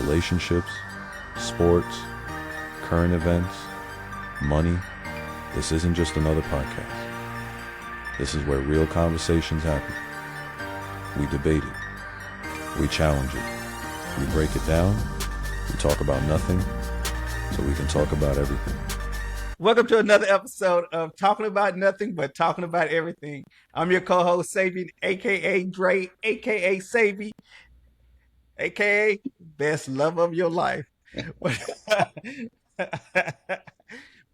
relationships, sports, current events, money. This isn't just another podcast. This is where real conversations happen. We debate it. We challenge it. We break it down. We talk about nothing so we can talk about everything. Welcome to another episode of Talking About Nothing But Talking About Everything. I'm your co-host, Sabi, a.k.a. Dre, a.k.a. Sabi, a.k.a. best love of your life.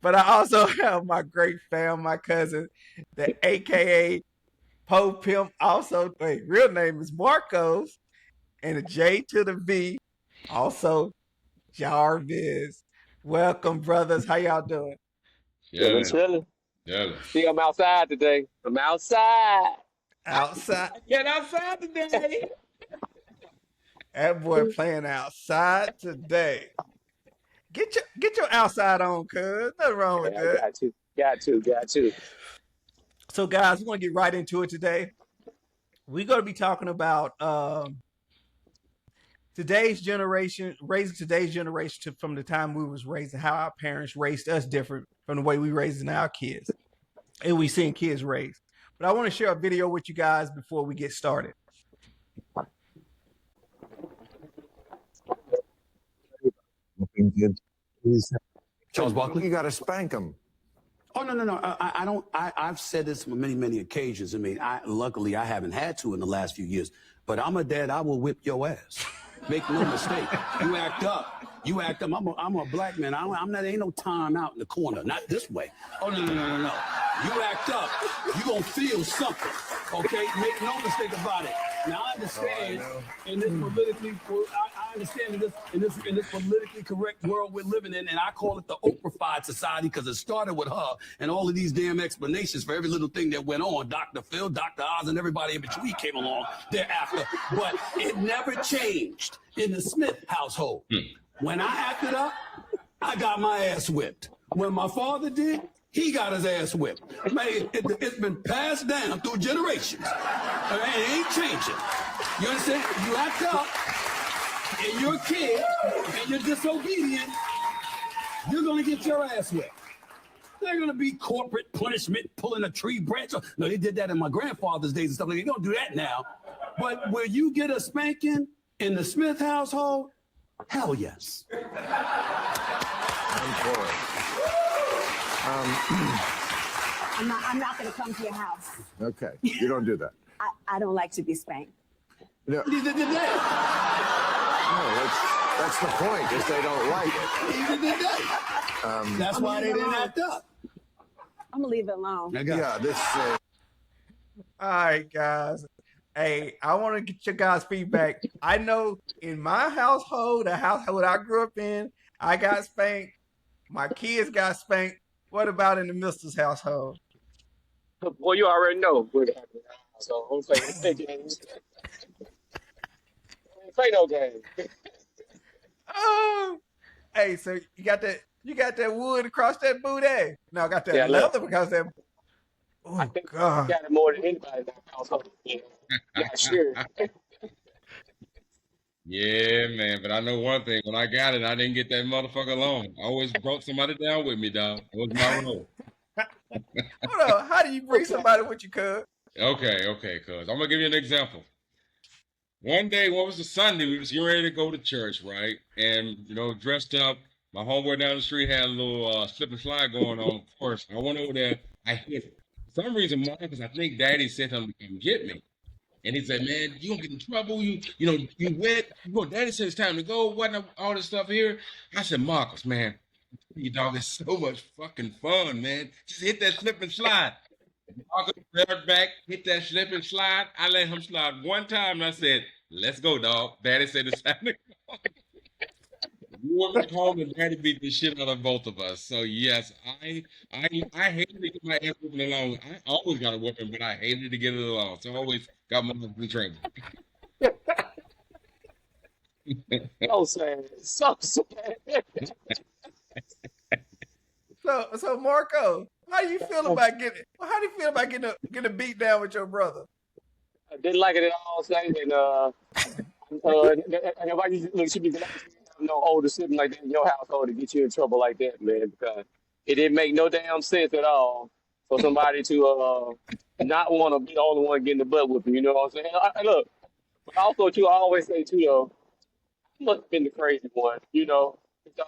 But I also have my great fam, my cousin, the a.k.a. Po Pimp, also, real name is Marcos, and the J to the V, also Jarvis. Welcome, brothers. How y'all doing? Chilling. Yeah. See, I'm outside today. I'm outside. Outside. Get outside today. That boy playing outside today. Get your outside on, cuz. Nothing wrong with that. Got to. So, guys, we want to get right into it today. We're going to be talking about today's generation, raising today's generation from the time we was raised and how our parents raised us different from the way we raising our kids and we seeing kids raised. But I want to share a video with you guys before we get started. Charles Barkley, you got to spank him. Oh no! I don't. I've said this on many occasions. I mean, luckily I haven't had to in the last few years. But I'm a dad. I will whip your ass. Make no mistake. You act up. I'm a black man. I'm not. Ain't no time out in the corner. Not this way. Oh no! You act up. You gonna feel something. Okay? Make no mistake about it. Now I understand in this politically. I understand in this politically correct world we're living in, and I call it the Oprah-fied society because it started with her and all of these damn explanations for every little thing that went on. Dr. Phil, Dr. Oz, and everybody in between came along thereafter. But it never changed in the Smith household. When I acted up, I got my ass whipped. When my father did, he got his ass whipped. Man, it's been passed down through generations. It ain't changing. You understand? You act up, and you're a kid, and you're disobedient, you're going to get your ass whipped. They're going to be corporate punishment, pulling a tree branch. No, they did that in my grandfather's days and stuff. They don't do that now. But where you get a spanking in the Smith household, hell yes. I'm for it. I'm not going to come to your house. Okay, you don't do that. I don't like to be spanked. No, Neither did they. that's the point, is they don't like it. Neither did they. That's why they didn't act up. I'm going to leave it alone. Yeah, this... All right, guys. Hey, I want to get your guys' feedback. I know in my household, the household I grew up in, I got spanked. My kids got spanked. What about in the Mister's household? Boy, you already know what happened. So don't play games. Don't play no game. Oh, hey, so you got that wood across that booty? No, I got that leather because that. Oh I think God! you got it more than anybody in that household. Yeah, sure. Yeah, man. But I know one thing. When I got it, I didn't get that motherfucker alone. I always brought somebody down with me, dog. It was my role. Hold on. How do you bring somebody with you, cuz? Okay, cuz. I'm gonna give you an example. One day, what was the Sunday? We was getting ready to go to church, right? And dressed up. My homeboy down the street had a little slip and slide going on. Of course, I went over there. I hit it. For some reason, because I think Daddy sent him to come get me. And he said, "Man, you gonna get in trouble. You wet. Daddy said it's time to go. What all this stuff here?" I said, "Marcus, man, you dog, it's so much fucking fun, man. Just hit that slip and slide." Marcus reared back, hit that slip and slide. I let him slide one time, and I said, "Let's go, dog." Daddy said it's time to go. We went back home, and Daddy beat the shit out of both of us. So yes, I hated to get my ass whipping along. I always got a whipping, but I hated to get it along. So I always got my husband trained. So sad. So Marco, how do you feel about getting beat down with your brother? I didn't like it at all, Saturday. And nobody should be glad no older sibling like that in your household to get you in trouble like that, man, because it didn't make no damn sense at all for somebody to not want to be the only one getting the butt whipping. You know what I'm saying? Look, but also too, I always say too though, I must have been the crazy one, you know, because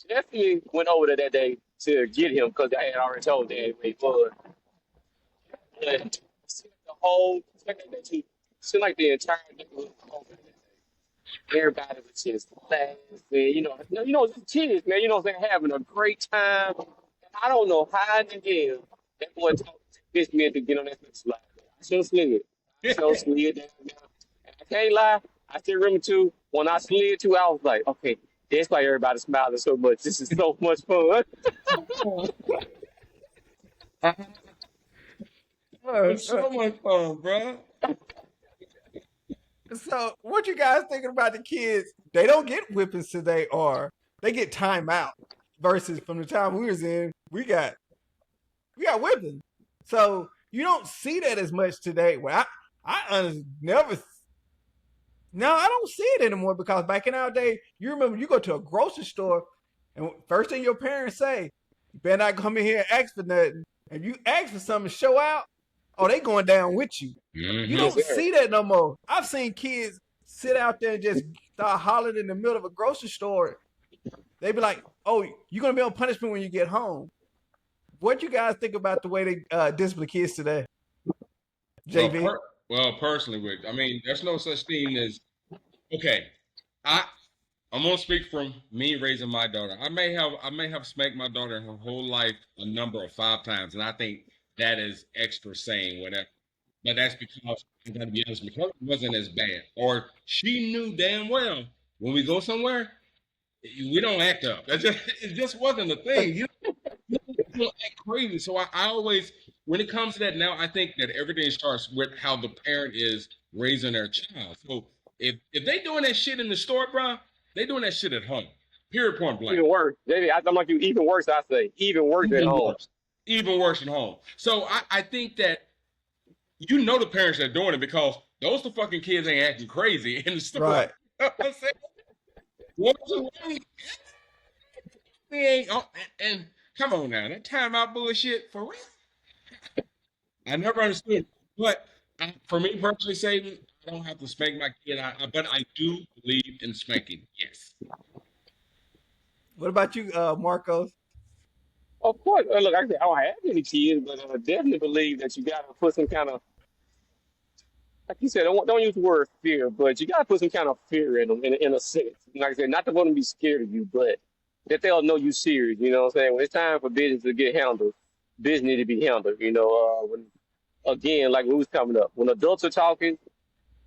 Jesse went over there that day to get him because I had already told Dad where he was. And the whole, seemed like the entire neighborhood. Everybody was just laughing, just kids, man. You know what I'm saying? Having a great time. And I don't know how in the hell that boy pissed me into get on that slide. I should have slid. I should have slid down there. And I can't lie. I still remember too. When I slid too, I was like, okay, that's why everybody's smiling so much. This is so much fun. It's so much fun, bro. So, what you guys thinking about the kids? They don't get whippings today, or they get timeout. Versus from the time we was in, we got whipping. So you don't see that as much today. Well, I honestly never. No, I don't see it anymore because back in our day, you remember you go to a grocery store, and first thing your parents say, "You better not come in here and ask for nothing." If you ask for something to show out, oh, they going down with you. Mm-hmm. You don't see that no more. I've seen kids sit out there and just start hollering in the middle of a grocery store. They be like, "Oh, you're gonna be on punishment when you get home." What you guys think about the way they discipline kids today? JV? Well, personally, Rick, I mean, there's no such thing as okay. I'm gonna speak from me raising my daughter. I may have spanked my daughter her whole life a number of 5 times, and I think that is extra saying whatever. But that's because I'm gonna be honest, because it wasn't as bad, or she knew damn well when we go somewhere, we don't act up. It just wasn't a thing. You don't act crazy. So I always, when it comes to that now, I think that everything starts with how the parent is raising their child. So if they doing that shit in the store, bro, they doing that shit at home. Period, point blank. Even worse. Maybe I'm like you, even worse, I say. Even worse at home. Even worse at home. So I think that you know the parents that are doing it because those the fucking kids ain't acting crazy in the store. Right. You know what I'm saying? We ain't, and come on now, that timeout bullshit for real. I never understood, but for me personally, Satan, I don't have to spank my kid, but I do believe in spanking. Yes. What about you, Marcos? Of course. Look, I don't have any kids, but I definitely believe that you got to put some kind of, like you said, don't use the word fear, but you got to put some kind of fear in them, in a sense. Like I said, not to want them to be scared of you, but that they'll know you serious. You know what I'm saying? When it's time for business to get handled, business need to be handled. You know, when again, like we was coming up, when adults are talking,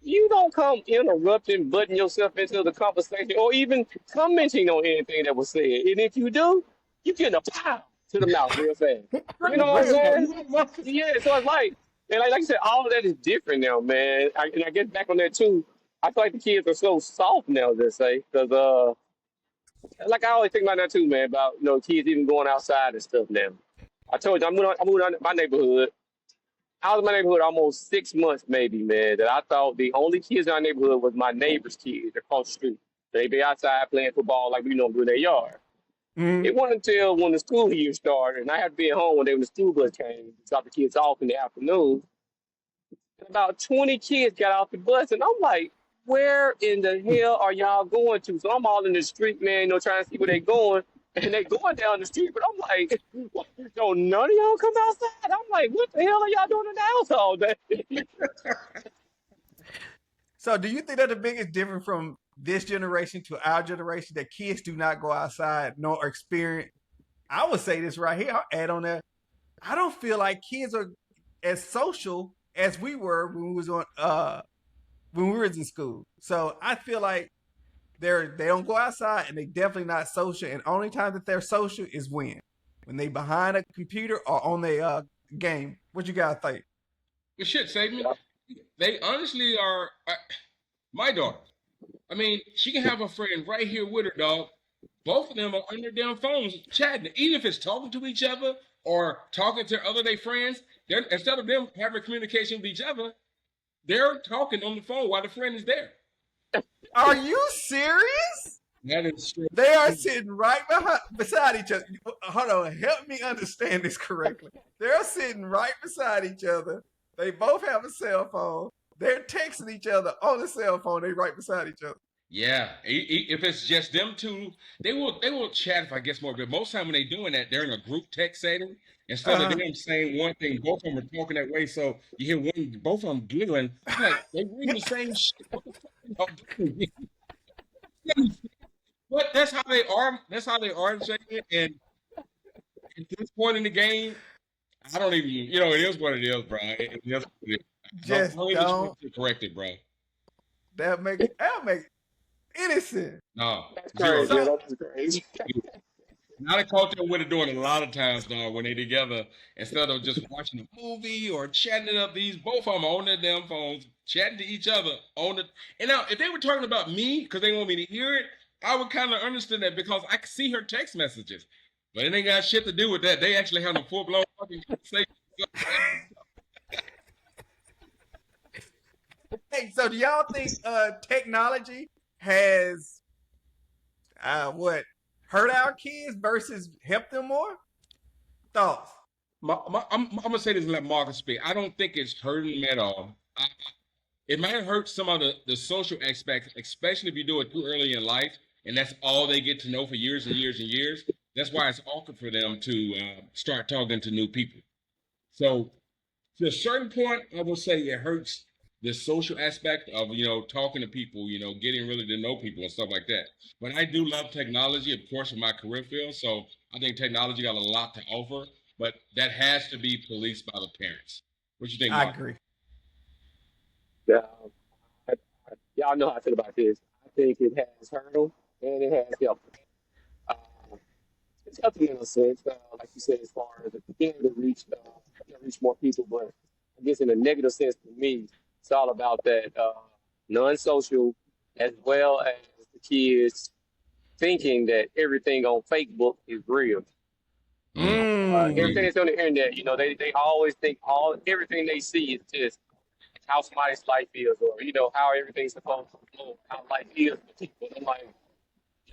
you don't come interrupting, butting yourself into the conversation, or even commenting on anything that was said. And if you do, you get a pow to the mouth real fast. You know what I'm saying? Yeah, so it's like, and like you said, all of that is different now, man. And I guess back on that too, I feel like the kids are so soft now, let's say, because like I always think about that too, man, about kids even going outside and stuff now. I told you, I moved out of my neighborhood. I was in my neighborhood almost 6 months, maybe, man, that I thought the only kids in our neighborhood was my neighbor's kids across the street. They be outside playing football like we do in their yard. Mm-hmm. It wasn't until when the school year started, and I had to be at home when the school bus came to drop the kids off in the afternoon. And about 20 kids got off the bus, and I'm like, where in the hell are y'all going to? So I'm all in the street, man, trying to see where they going. And they going down the street, but I'm like, don't none of y'all come outside? I'm like, what the hell are y'all doing in the house all day? So do you think that the biggest difference from this generation to our generation that kids do not go outside nor experience? I would say this right here. I'll add on that. I don't feel like kids are as social as we were when we was in school. So I feel like they don't go outside and they definitely not social. And only time that they're social is when they behind a computer or on their game. What you guys think? Well, shit, Saban. They honestly are. My daughter. I mean, she can have a friend right here with her, dog. Both of them are on their damn phones chatting. Even if it's talking to each other or talking to their friends, instead of them having communication with each other, they're talking on the phone while the friend is there. Are you serious? That is true. They are sitting right beside each other. Hold on, help me understand this correctly. They're sitting right beside each other. They both have a cell phone. They're texting each other on the cell phone. They right beside each other. Yeah, if it's just them two, they will chat if I guess more. But most time when they doing that, they're in a group text setting. Instead of them saying one thing, both of them are talking that way. So you hear both of them giggling. I'm like, they reading the same shit. What the fuck are you doing? But that's how they are. That's how they are, and at this point in the game, I don't even. It is what it is, bro. It is what it is. Just don't correct it, bro. That make it innocent. No, That's crazy. So- That's crazy. Now they caught them with it doing a lot of times, dog, when they together, instead of just watching a movie or chatting it up, both of them on their damn phones, chatting to each other on the. And now, if they were talking about me because they want me to hear it, I would kind of understand that because I could see her text messages, but it ain't got shit to do with that. They actually have a full blown fucking conversation. Hey, so do y'all think technology has hurt our kids versus helped them more? Thoughts? I'm gonna say this and let Marcus speak. I don't think it's hurting them at all. It might hurt some of the social aspects, especially if you do it too early in life, and that's all they get to know for years and years and years. That's why it's awkward for them to start talking to new people. So, to a certain point, I will say it hurts the social aspect of talking to people, getting really to know people and stuff like that. But I do love technology, of course, in my career field. So I think technology got a lot to offer, but that has to be policed by the parents. What you think, I Mark? agree. Yeah, y'all know how I feel about this. I think it has hurt them and it has helped them. It's helped them in a sense, like you said, as far as being able to reach more people. But I guess in a negative sense for me, it's all about that non-social, as well as the kids thinking that everything on Facebook is real. Everything that's on the internet, they always think everything they see is just how somebody's life is, or how everything's supposed to flow, how life is for people. And I'm like,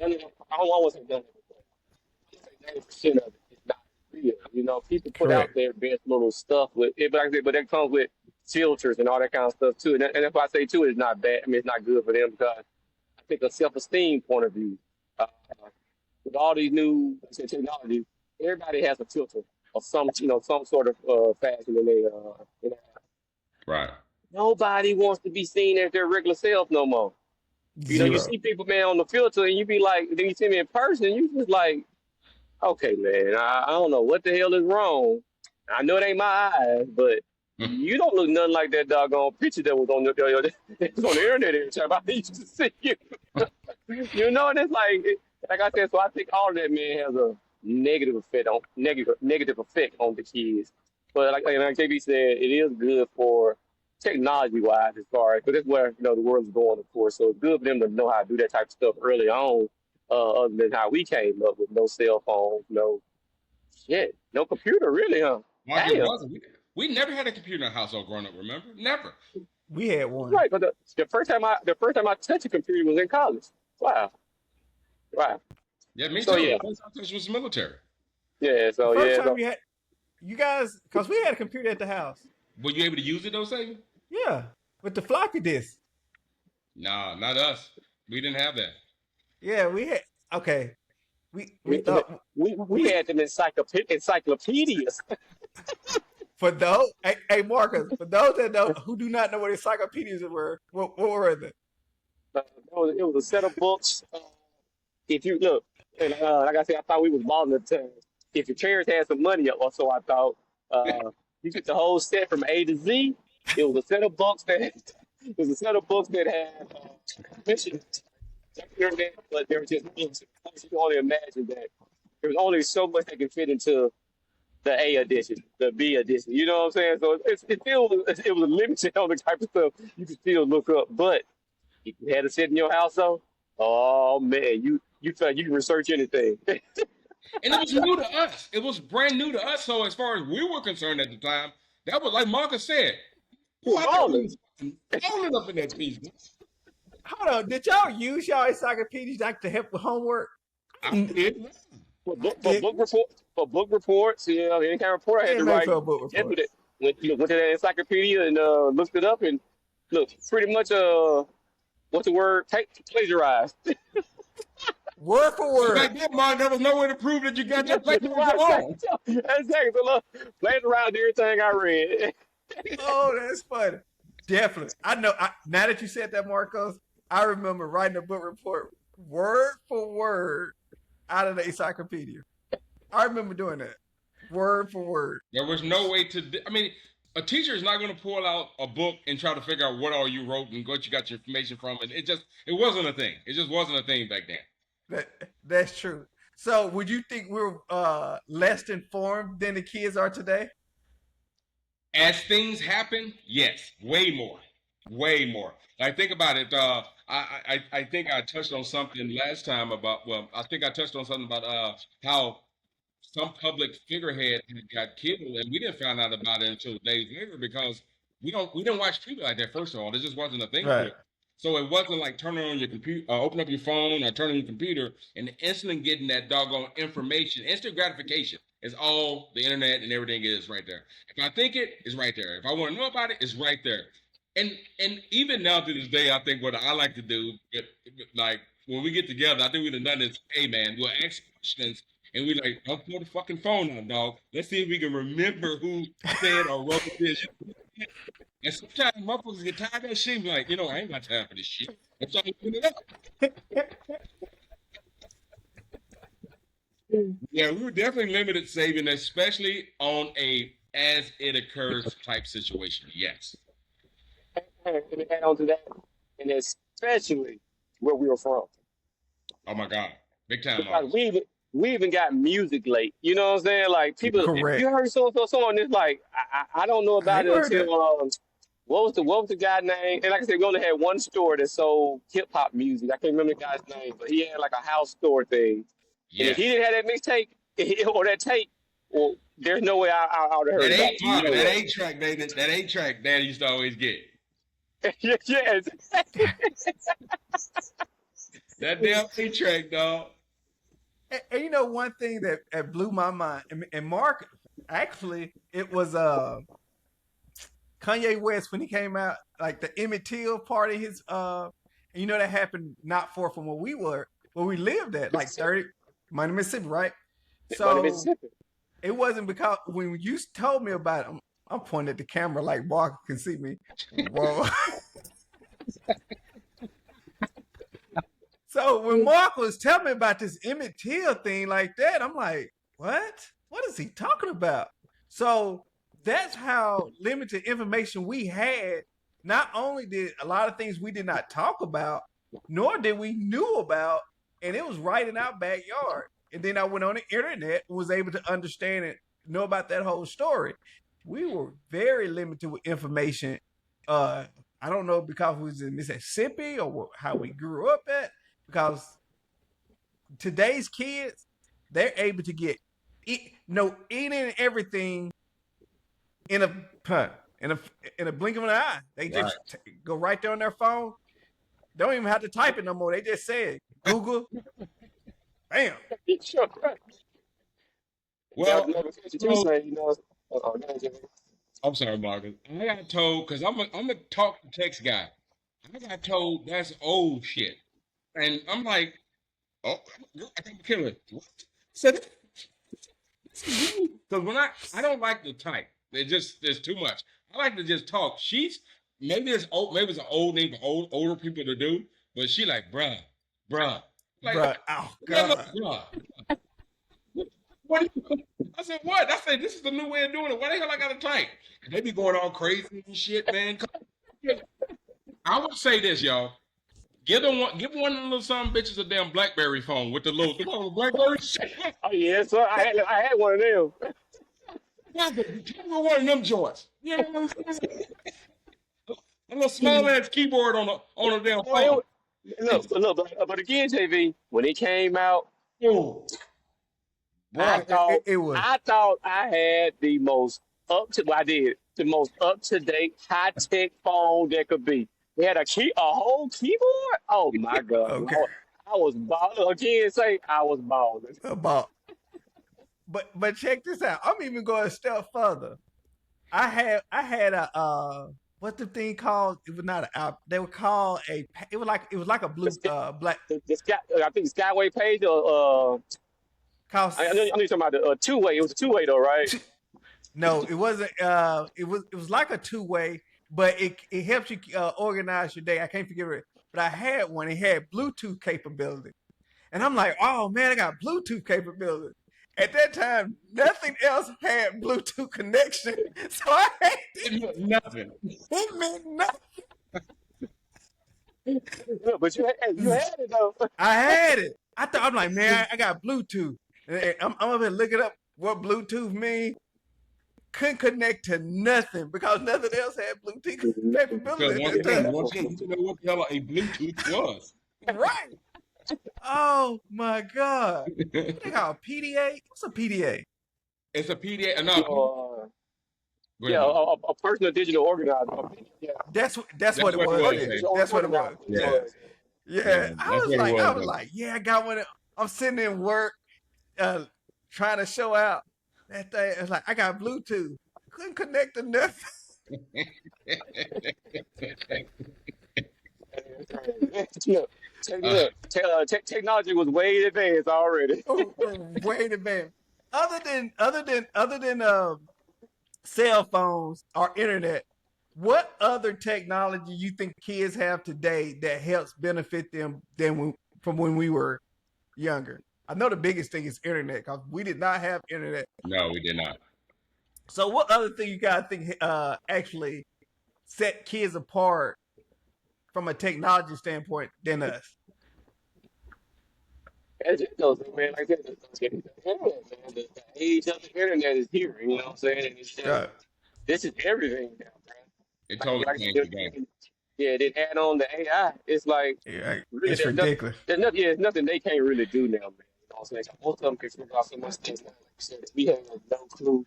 I don't want to say none of it, but 90% of it is not real. People put out their best little stuff with it, but that comes with filters and all that kind of stuff too. And that's why I say too, it's not bad. I mean, it's not good for them because I think a self-esteem point of view, with all these new technology, everybody has a filter of some sort of fashion in their Right. Nobody wants to be seen as their regular self no more. You see people, man, on the filter, and you be like, then you see me in person, you just like, okay, man, I don't know what the hell is wrong. I know it ain't my eyes, but you don't look nothing like that doggone picture that was on the internet every time I used to see you. And it's like I said, so I think all of that, man, has a negative effect on the kids. But like KB said, it is good for technology-wise as far as, because that's where the world is going, of course. So it's good for them to know how to do that type of stuff early on, other than how we came up with no cell phone, no computer, really, huh? We never had a computer in the household growing up. Remember? Never. We had one. Right, but the first time I touched a computer was in college. Wow. Yeah, me So, too. yeah. First I touched was military. Yeah. So First yeah. time So, we had, you guys, because we had a computer at the house. Were you able to use it though, Sagan? Yeah, with the floppy disk. Nah, not us. We didn't have that. Yeah, we had. Okay, we thought we had them encyclopedias. for those. Hey, Marcus, for those who do not know what encyclopedias were, what were they? It was a set of books. If you look, and like I said, I thought we was balling at the time. If your parents had some money, or so I thought, you get the whole set from A to Z. It was a set of books that had mission, but there were just books. You can only imagine that there was only so much that could fit into the A edition, the B edition. You know what I'm saying? So it was limited on the type of stuff you could still look up. But if you had to sit in your house, though, oh man, you felt you can research anything. And it was new to us. It was brand new to us. So as far as we were concerned at the time, that was like Marcus said. Balling. Balling up in that piece. Hold on, did y'all use y'all encyclopedias like to help with homework? I did. For Did book reports, any kind of report I had yeah, to man writ. for a book That's report. what it went to that encyclopedia and looked it up and look pretty much what's the word? Plagiarized. Word for But word. back then, Mark, there was no way to prove that you got your plagiarism wrong. Exactly. So look, plagiarized everything I read. Oh, that's funny. Definitely. I know. Now that you said that, Marcos, I remember writing a book report word for word out of the encyclopedia. I remember doing that word for word. There was no way to. I mean, a teacher is not going to pull out a book and try to figure out what all you wrote and what you got your information from, and it wasn't a thing. It just wasn't a thing back then. That's true. So, would you think we're less informed than the kids are today? As things happen, yes, way more, way more. Like think about it. I think I touched on something last time about. Well, I think I touched on something about how some public figurehead had got killed, and we didn't find out about it until days later because we didn't watch TV like that. First of all, it just wasn't a thing. Right. So it wasn't like turning on your computer, open up your phone, or turning on your computer, and instantly getting that doggone information. Instant gratification is all the internet and everything is right there. If I think it's right there. If I want to know about it, it's right there. And even now to this day, I think what I like to do, like when we get together, I think we've done this. Hey man, we'll ask questions. And we like, don't pull the fucking phone out, dog. Let's see if we can remember who said or wrote this. And sometimes motherfuckers get tired of that shit. Like, I ain't got time for this shit. I'm trying to put it up. Yeah, we were definitely limited saving, especially on a as it occurs type situation. Yes. And add on to that, and especially where we were from. Oh my God. Big time. Because we even got music late. You know what I'm saying? Like people, Correct. you heard so and it's like I don't know about it I heard until what was the guy's name? And like I said, we only had one store that sold hip hop music. I can't remember the guy's name, but he had like a house store thing. And Yeah. if he didn't have that mixtape or that tape, well, there's no way I would have heard That 8-track, that 8-track Daddy used to always get. Yes. That damn 8-track, dog. And you know one thing that blew my mind, and Mark, actually, it was Kanye West when he came out, like the Emmett Till part of his that happened not far from where we lived at, like 30 Money, Mississippi, right? So it wasn't because when you told me about it, I'm pointing at the camera like Mark can see me. Whoa. So when Mark was telling me about this Emmett Till thing like that, I'm like, what? What is he talking about? So that's how limited information we had. Not only did a lot of things we did not talk about, nor did we knew about, and it was right in our backyard. And then I went on the internet and was able to understand and know about that whole story. We were very limited with information. I don't know because we was in Mississippi or how we grew up at. Because today's kids, they're able to get eating and everything in a blink of an eye. They just go right there on their phone. They don't even have to type it no more. They just say it. Google. Bam. Well, I'm sorry, Marcus. I got told because I'm a talk to text guy. I got told that's old shit. And I'm like, oh, I can't kill it. What? Said because when I don't like to type. There's too much. I like to just talk. Maybe it's an old name for older people to do, but she like, bruh. Like, Bruh. Oh God. Bruh. What? I said, what? I said, this is the new way of doing it. Why the hell I gotta type? And they be going all crazy and shit, man. I would say this, y'all. Give one of the little some bitches a damn BlackBerry phone with the little BlackBerry shit. Oh yeah, so I had one of them. Yeah, give me one of them joints. You know what I'm saying? A little small ass keyboard on a damn phone. Look, but again, JV, when it came out, Ooh. I was. I thought I had the most up to date, high tech phone that could be. He had a whole keyboard. Oh my god! Okay. I was balling again. Say I was balling. About. But check this out. I'm even going a step further. I had a what's the thing called? It was not an app. They were called a. It was like a blue black. The sky, I think Skyway page or Called, I know you're talking about the two-way. It was a two-way though, right? no, it wasn't. It was like a two-way, but it helps you organize your day. I can't forget it, but I had one. It had Bluetooth capability, and I'm like, oh man, I got Bluetooth capability. At that time, nothing else had Bluetooth connection, so I had It meant nothing. it meant nothing. But you had it though. I had it. I'm like, man, I got Bluetooth. And I'm up here looking up what Bluetooth mean. Couldn't connect to nothing because nothing else had Bluetooth Because capability. once at that again, time. once again, you know what the hell a Bluetooth was. Right. Oh my God. What they call PDA? What's a PDA? It's a PDA. No, go Yeah, ahead. a personal digital organizer. Yeah, That's what That's it what it was. was, Yeah. Jay. That's what it was. Yeah. Yeah. Yeah, I that's was what it like, was, I was though. like, yeah, I got one. I'm sitting in work, trying to show out that thing. It's like I got Bluetooth. Couldn't connect to nothing. Technology was way advanced already. Wait a minute. Other than cell phones or internet, what other technology you think kids have today that helps benefit them from when we were younger? I know the biggest thing is internet because we did not have internet. No, we did not. So what other thing you guys think actually set kids apart from a technology standpoint than us? As it goes, man, like I said, the internet, man, the age of the internet is here. You know what I'm saying? And it's just, this is everything now, bro. It totally Like, changed the game. yeah, then add on the AI. It's like Yeah, really, it's ridiculous. there's nothing they can't really do now, man. You know what I'm saying? Most of them can figure out so much things now. Like you said, we have no clue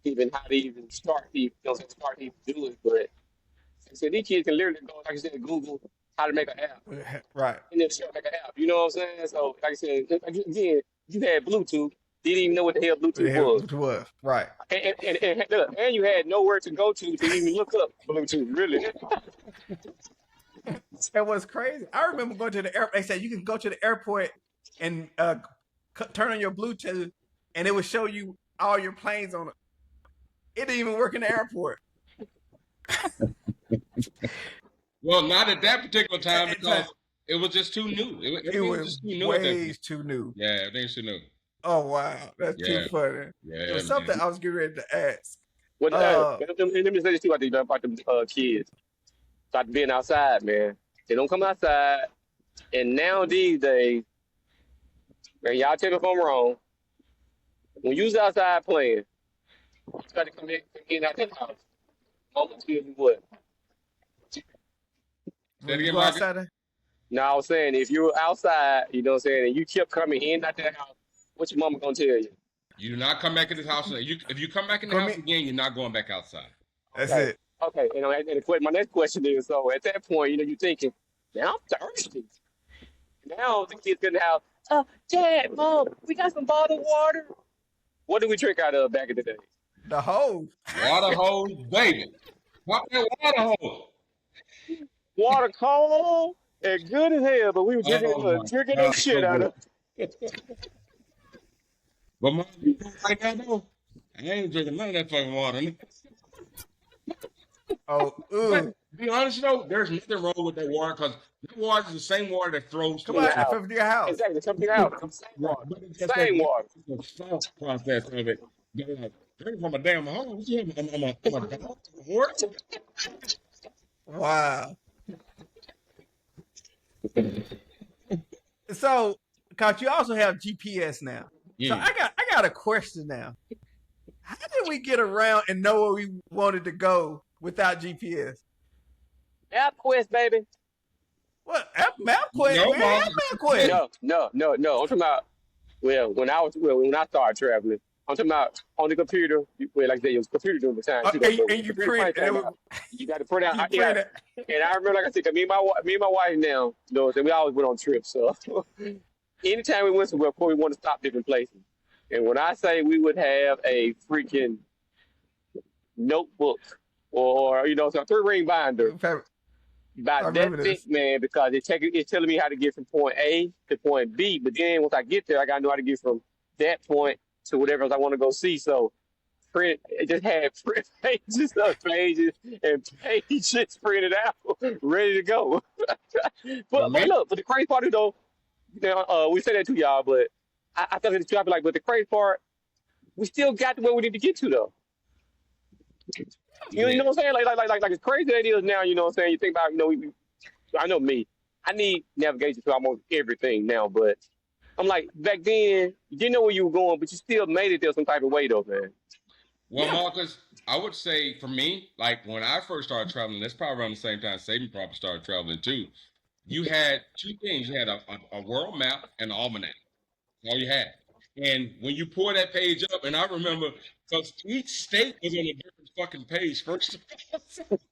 even how to even start, start to even do it. But like I said, these kids can literally go, like I said, Google how to make an app, Right. and then start make an app. You know what I'm saying? So, like I said, again, you had Bluetooth, didn't even know what the hell Bluetooth was, Right. and you had nowhere to go to even look up Bluetooth. Really? That was crazy. I remember going to the airport. They said you can go to the airport and turn on your Bluetooth, and it would show you all your planes on it. It didn't even work in the airport. Well, not at that particular time At that because time. it was just too new. It Everything was just too new at that way point. too new. Yeah, everything's too new. Oh wow, that's Yeah. too funny. Yeah, It was man. something I was getting ready to ask. What? Let me say this too about the kids. About being outside, man. They don't come outside, and now these days, man, y'all tell me if I'm wrong. When you was outside playing, you try to come in out that house. Mama tell you what? When again, you go Marcus? outside there? No, I was saying if you were outside, you know what I'm saying, and you kept coming in out that house, what your mama gonna tell you? You do not come back in this house. If you come back in the Come house in- again, you're not going back outside. That's Okay. it. Okay, my next question is, so at that point, you're thinking, now I'm thirsty. Now the kid's gonna have, Dad, Mom, we got some bottled water. What did we drink out of back in the day? The hose. Water hose, baby. Pop that water hose. Water cold and good as hell, but we were drinking, Oh, my drinking God, that shit so out of. But mom, right now though, I ain't drinking none of that fucking water. Oh, But ooh. be honest though, there's nothing wrong with that water because that water is the same water that flows Come through on, out. from your house. Exactly, something out. Same water. But it's just Same that- water. the thought process of it. They're like, drink from a damn hose. Yeah, I'm a dog. What? Wow. So, cause you also have GPS now. So Yeah. I got a question now. How did we get around and know where we wanted to go without GPS? MapQuest, baby. What MapQuest? No, We ain't have Mom. MapQuest. No. I'm talking about when I started traveling, I'm talking about on the computer. Well, like I said, it was computer during the time. Too, though, so And you computer print came it. out. You got to print out. You Yeah, print it. and I remember, like I said, 'cause me and my wife now, you know, we always went on trips. So anytime we went somewhere, before we wanted to stop different places. And when I say we would have a freaking notebook or so a 3-ring binder I about remember that thick, this. man, because it's telling me how to get from point A to point B. But then once I get there, I gotta know how to get from that point to whatever else I want to go see. So it just had print pages of pages and pages printed out, ready to go. But look, but the crazy part is though, we say that to y'all, but I thought it's like, but the crazy part, we still got to where we need to get to though. You know what I'm saying? Like as crazy as it is now, you know what I'm saying? You think about, I know me. I need navigation to almost everything now, but I'm like, back then, you didn't know where you were going, but you still made it there some type of way though, man. Well, Marcus, I would say for me, like when I first started traveling, that's probably around the same time Saban probably started traveling too. You had two things. You had a world map and an almanac. That's all you had. And when you pull that page up, and I remember, because each state was on a different fucking page first.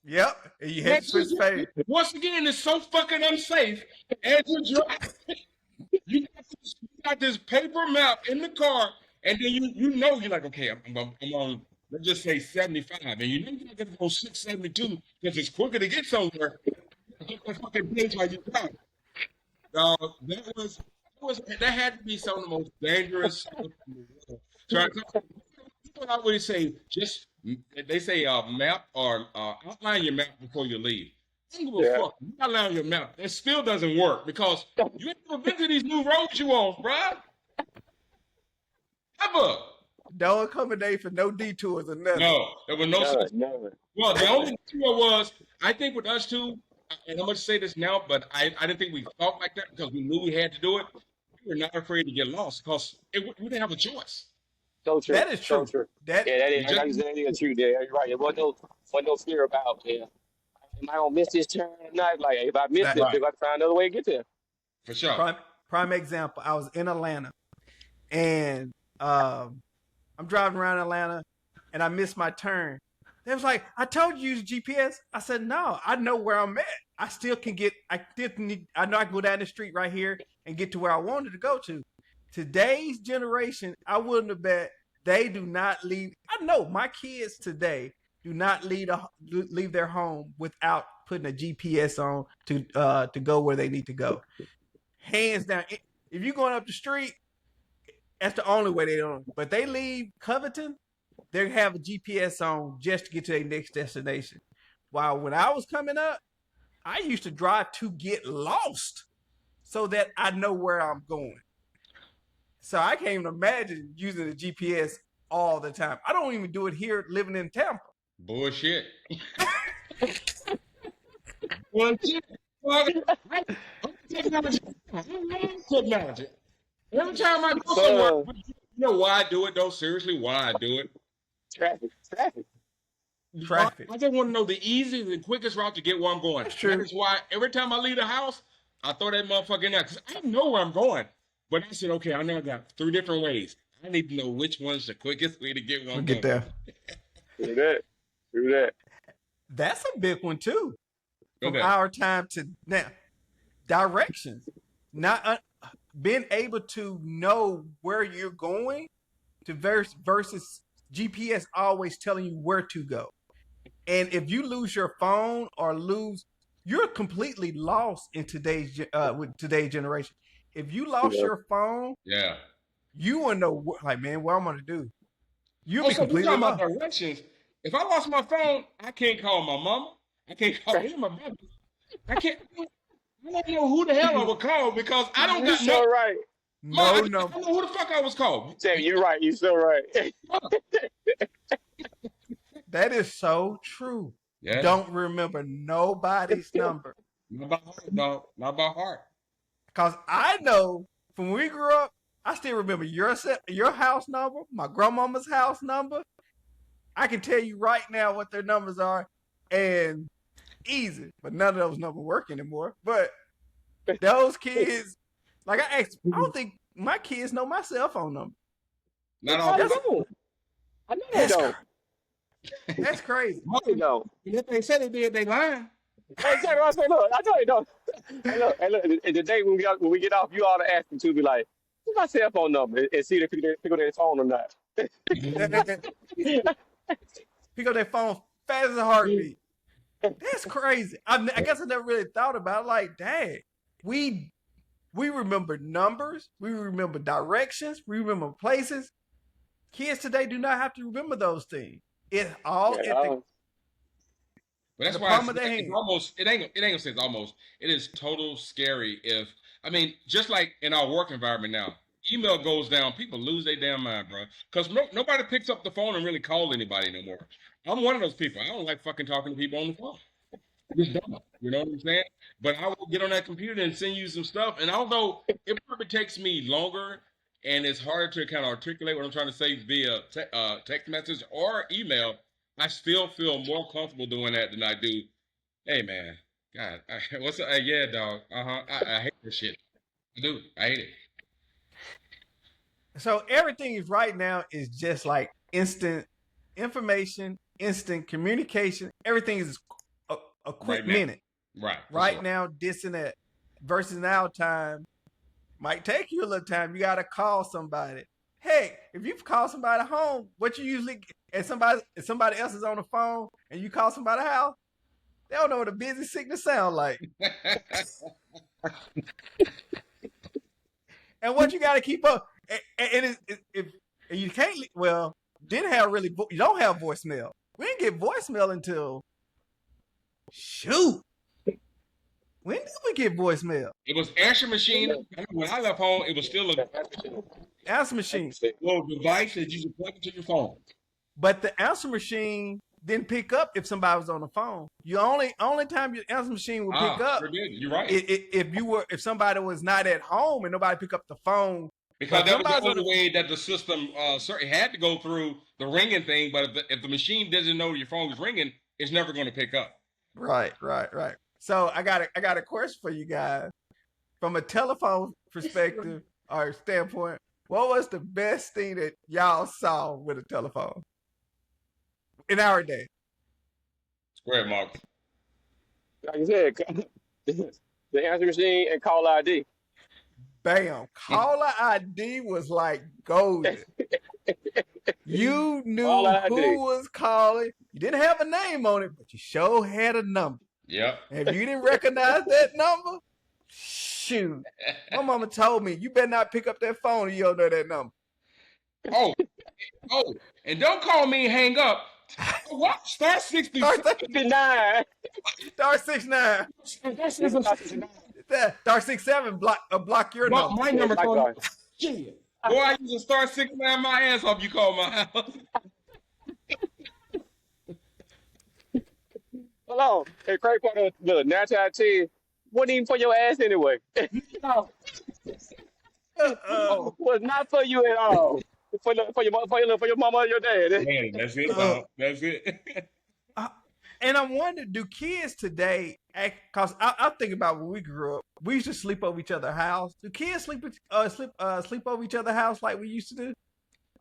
Yep. And you had to switch page. Once again, it's so fucking unsafe. As you drive, you got this paper map in the car, and then you're like, okay, I'm on, let's just say 75, and you know you're not going to go 672 because it's quicker to get somewhere. Get that fucking page while you drive. That had to be some of the most dangerous stuff in the world. People always say map or outline your map before you leave. I don't give a fuck. You outline your map. It still doesn't work because you ain't never been to these new roads you on, bruh. Ever. Don't accommodate for no detours or nothing. No, there was no such. No. Well, the only detour was, I think with us two, and I'm going to say this now, but I didn't think we thought like that because we knew we had to do it. We were not afraid to get lost because we didn't have a choice. So true. That is true. So true. That is true. There, you're right. There wasn't no fear about am I gonna miss this turn or not? Like if I miss it, I got to find another way to get there. For sure. Prime example. I was in Atlanta, and I'm driving around Atlanta, and I missed my turn. They was like, "I told you use GPS." I said, "No, I know where I'm at. I still can get. I know I can go down the street right here and get to where I wanted to go to." Today's generation, I wouldn't have bet they do not leave. I know my kids today do not leave their home without putting a GPS on to go where they need to go. Hands down. If you're going up the street, that's the only way they don't. But they leave Covington, they have a GPS on just to get to their next destination. While when I was coming up, I used to drive to get lost so that I know where I'm going. So I can't even imagine using the GPS all the time. I don't even do it here living in Tampa. Bullshit. Bullshit. Technology. Every time I go somewhere, you know why I do it though? Seriously, why I do it? Traffic. I just want to know the easiest and quickest route to get where I'm going. That's true. That is why every time I leave the house, I throw that motherfucker in there because I know where I'm going. But I said, okay, I now got 3 different ways. I need to know which one's the quickest way to get where I'm going. Get there. Do that. That's a big one too. From Okay. our time to now, directions. Not being able to know where you're going to versus GPS always telling you where to go. And if you lose your phone or you're completely lost in with today's generation. If you lost your phone, Yeah. you wouldn't know what I'm gonna do. You'll be Also, we completely talking about lost. directions. If I lost my phone, I can't call my mama. I can't call my brother. I don't know who the hell I would call because I don't You're got so right. No, I don't know who the fuck I was called. Sam, you're right. You're so right. That is so true. Yeah. Don't remember nobody's number. Not by heart, no. Not by heart. Because I know from when we grew up, I still remember your house number, my grandmama's house number. I can tell you right now what their numbers are, and easy. But none of those numbers work anymore. But those kids, like I asked, I don't think my kids know my cell phone number. Not I all. don't. I know they don't. That's crazy. They don't. If they said they did, they lying. Exactly what I say. Look, I know they don't. Hey, look. And the day when we get off, you ought to ask them to be like, "What's my cell phone number?" And see if they pick up their phone or not. Pick up that phone fast as a heartbeat. That's crazy. I guess I never really thought about it. Like, dang, we remember numbers, we remember directions, we remember places. Kids today do not have to remember those things. It's all at the But that's the why palm of it's, their it's hand. almost it ain't gonna say it's almost. It is total scary if I mean just like in our work environment now, email goes down, people lose their damn mind, bro. Because nobody picks up the phone and really calls anybody no more. I'm one of those people. I don't like fucking talking to people on the phone. I just don't. You know what I'm saying? But I will get on that computer and send you some stuff. And although it probably takes me longer and it's harder to kind of articulate what I'm trying to say via text message or email, I still feel more comfortable doing that than I do. Hey, man. God, what's up? Yeah, dog. I hate this shit. I do. I hate it. So everything is right now is just like instant information, instant communication. Everything is a quick Right now. minute. Right. for Right sure. now, this and that. Versus now time might take you a little time. You gotta call somebody. Hey, if you call somebody home, what you usually if somebody else is on the phone and you call somebody house, they don't know what a busy signal sound like. And what you gotta keep up. And if you can't, well, didn't have really, you don't have voicemail. We didn't get voicemail until, shoot. When did we get voicemail? It was answer machine. When I left home, it was still a Answer machine. little device that you could plug into your phone. But the answer machine didn't pick up if somebody was on the phone. You only time your answer machine would pick up Sure did. You're right. if somebody was not at home and nobody picked up the phone. Because But that was the somebody's only way that the system certainly had to go through the ringing thing. But if the machine doesn't know your phone is ringing, it's never going to pick up. Right. So I got a question for you guys. From a telephone perspective or standpoint, what was the best thing that y'all saw with a telephone in our day? Go ahead, Mark. Like I said, the answer machine and call ID. Bam. Caller ID was like golden. You knew Caller ID. who was calling. You didn't have a name on it, but you sure had a number. Yep. And if you didn't recognize that number, shoot. My mama told me, you better not pick up that phone if you don't know that number. Oh, and don't call me and hang up. What? Star 60. Star 59. 69. Star 67 block your number. My number called. Likewise. Boy, I used to star 69 my ass off. You call my house. Hold on. Hey, Craig Potter, the natural IT wasn't even for your ass anyway. No, was not for you at all. For your mama or your dad. Man, that's it, dog. That's it. And I wonder, do kids today act? Cause I think about when we grew up, we used to sleep over each other's house. Do kids sleep over each other's house like we used to do,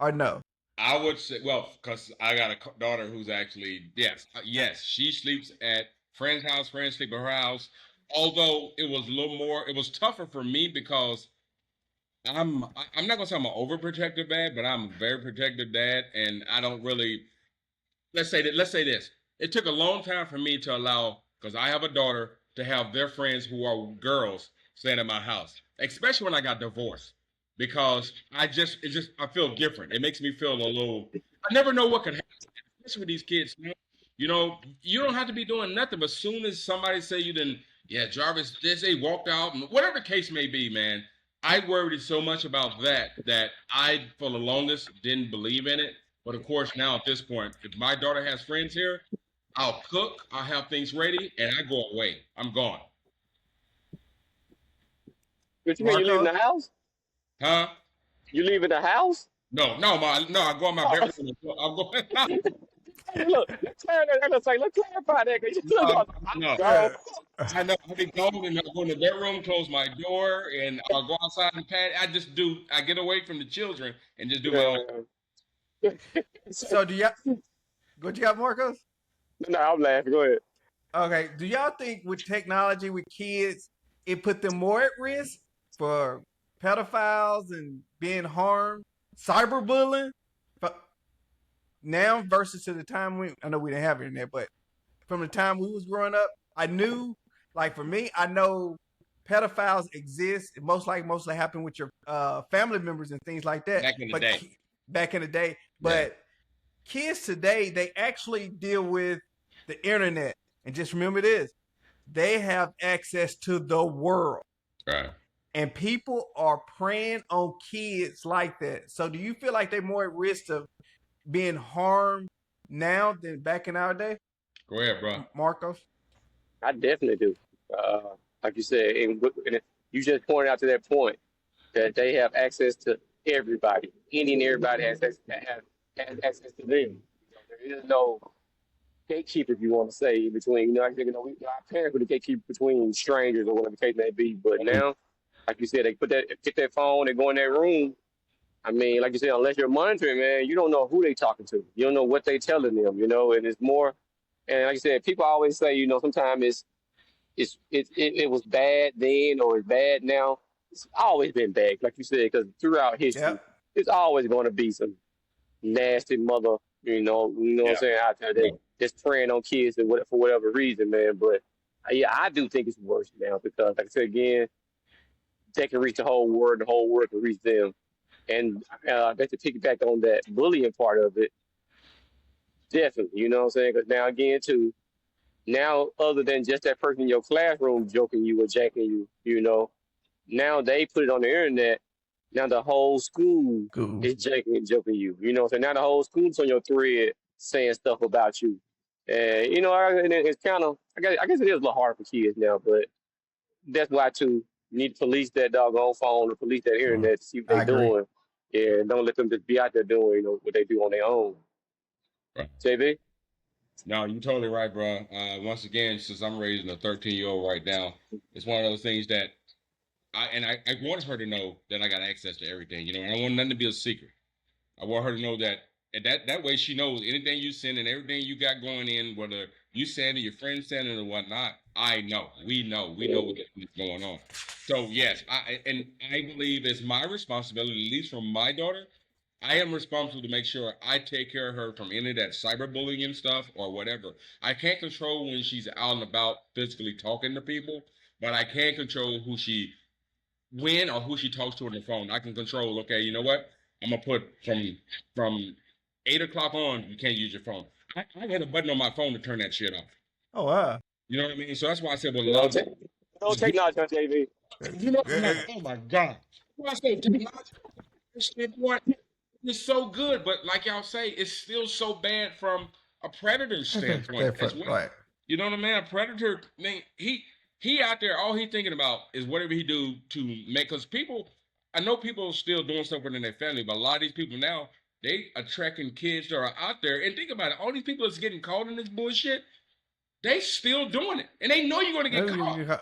or no? I would say, well, because I got a daughter who's actually, yes, she sleeps at friend's house, friends sleep at her house. Although it was a little more, it was tougher for me because I'm not gonna say I'm an overprotective dad, but I'm a very protective dad, and I don't really. Let's say this. It took a long time for me to allow, because I have a daughter, to have their friends who are girls staying at my house, especially when I got divorced. Because I feel different. It makes me feel a little. I never know what could happen, especially with these kids. You know, you don't have to be doing nothing, but as soon as somebody say you didn't, yeah, Jarvis, they walked out, whatever the case may be, man. I worried so much about that I, for the longest, didn't believe in it. But of course, now at this point, if my daughter has friends here, I'll cook, I'll have things ready, and I go away. I'm gone. What you mean, you leaving the house? Huh? You leaving the house? No, I go in my bedroom. I'll go. Look, let's clarify that. 'Cause you No, look, no. bro. I know. I be gone and I go in the bedroom, close my door, and I'll go outside and pat. I get away from the children and just do my own. So do y'all? What you got, Marcos? No, I'm laughing. Go ahead. Okay. Do y'all think with technology with kids, it put them more at risk for pedophiles and being harmed, cyberbullying, but now versus to the time I know we didn't have internet, but from the time we was growing up, I knew, like for me, I know pedophiles exist. It mostly happen with your family members and things like that. Back in the but day. back in the day, but kids today, they actually deal with the internet. And just remember this, they have access to the world. Right. And people are preying on kids like that. So do you feel like they're more at risk of being harmed now than back in our day? Go ahead, bro. Marcos? I definitely do. Like you said, and you just pointed out to that point that they have access to everybody. Any and everybody has access to them. There is no gatekeeper, if you want to say, between, like, our parents were the gatekeeper between strangers or whatever the case may be. But now, like you said, they get that phone, they go in that room. I mean, like you said, unless you're monitoring, man, you don't know who they talking to. You don't know what they telling them, and it's more. And like I said, people always say, sometimes it was bad then or it's bad now. It's always been bad, like you said, because throughout history, it's always going to be some nasty mother, what I'm saying, out there that's preying on kids and for whatever reason, man. But yeah, I do think it's worse now because, like I said again, they can reach the whole world, the whole world can reach them. And that's to piggyback on that bullying part of it. Definitely, you know what I'm saying? Because now, again, too, now other than just that person in your classroom joking you or jacking you, now they put it on the internet. Now the whole school is jacking and joking you. So now the whole school's on your thread saying stuff about you. And, and it's kind of, I guess it is a little hard for kids now, but that's why, too, you need to police that doggone phone or police that internet to see what they're doing. Yeah, and don't let them just be out there doing, what they do on their own. Right. JB? No, you're totally right, bro. Once again, since I'm raising a 13-year-old right now, it's one of those things that I want her to know that I got access to everything. I don't want nothing to be a secret. I want her to know that, and that way she knows anything you send and everything you got going in, whether you send it, your friends send it or whatnot. I know. We know what's going on. So yes, I believe it's my responsibility, at least from my daughter. I am responsible to make sure I take care of her from any of that cyberbullying and stuff or whatever. I can't control when she's out and about physically talking to people, but I can control who she talks to on the phone. I can control, okay, you know what? I'm going to put from 8 o'clock on, you can't use your phone. I hit a button on my phone to turn that shit off. Oh, wow. You know what I mean? So that's why I said, well, Don't take knowledge on JB. Oh my God. Well, I said, what? It's so good, but like y'all say, it's still so bad from a predator's standpoint as well. Right. You know what I mean? A predator, he out there, all he thinking about is whatever he do to make, because I know people are still doing stuff within their family, but a lot of these people now, they attracting kids that are out there. And think about it, all these people that's getting caught in this bullshit, they still doing it. And they know you're going to get caught.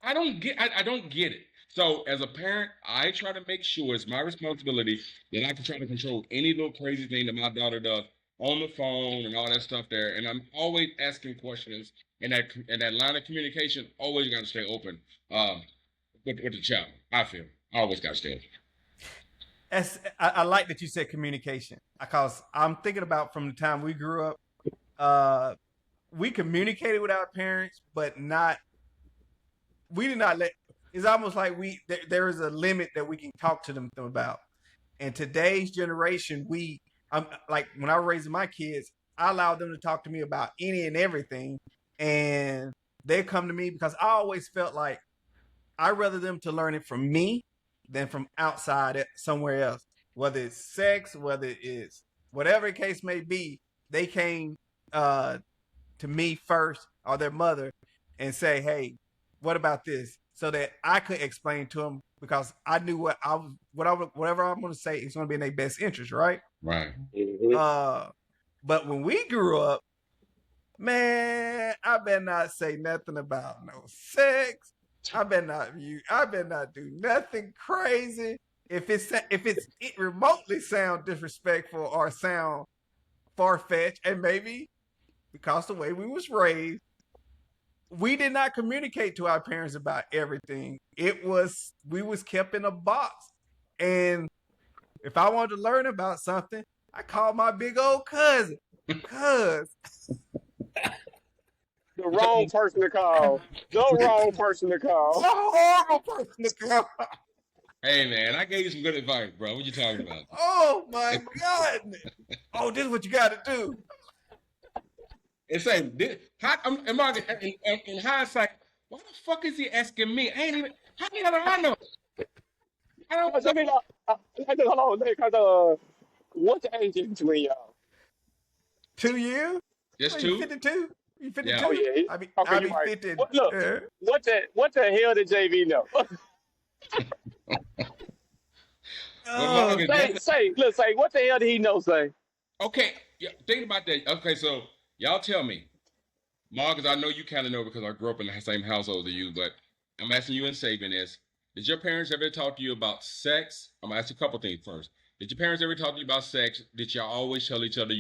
I don't get it. So as a parent, I try to make sure it's my responsibility that I can try to control any little crazy thing that my daughter does on the phone and all that stuff there. And I'm always asking questions, and that line of communication always got to stay open with the child. I feel I always got to stay open. I like that you said communication, because I'm thinking about from the time we grew up, we communicated with our parents, but we did not let. It's almost like there is a limit that we can talk to them about. And today's generation, like when I was raising my kids, I allowed them to talk to me about any and everything. And they come to me because I always felt like I'd rather them to learn it from me than from outside somewhere else. Whether it's sex, whether it's whatever the case may be, they came to me first or their mother and say, hey, what about this? So that I could explain to them, because I knew whatever I'm going to say is going to be in their best interest, right? Right. But when we grew up, man, I better not say nothing about no sex. I better not do nothing crazy. If it remotely sound disrespectful or sound far-fetched, and maybe because the way we was raised, we did not communicate to our parents about everything. We was kept in a box. And if I wanted to learn about something, I called my big old cousin. Cuz The wrong person to call. The wrong person to call. a horrible person to call. Hey man, I gave you some good advice, bro. What you talking about? Oh my God. Oh, this is what you gotta do. And say, in hindsight, why the fuck is he asking me? I ain't even. How the hell do I know? I don't. I mean, hold on, because what's the age between y'all? 2 years? Just What, two. you 52? You 52? Yeah. Oh yeah. I be Okay, I be you're right. 50. Look, what the hell did JV know? Oh, say, what the hell did he know? Say, Okay, yeah, think about that. Okay, so y'all tell me, Marcus. I know you kind of know because I grew up in the same household as you, but I'm asking you and saving this. Did your parents ever talk to you about sex? I'm gonna ask you a couple things first. Did your parents ever talk to you about sex? Did y'all always tell each other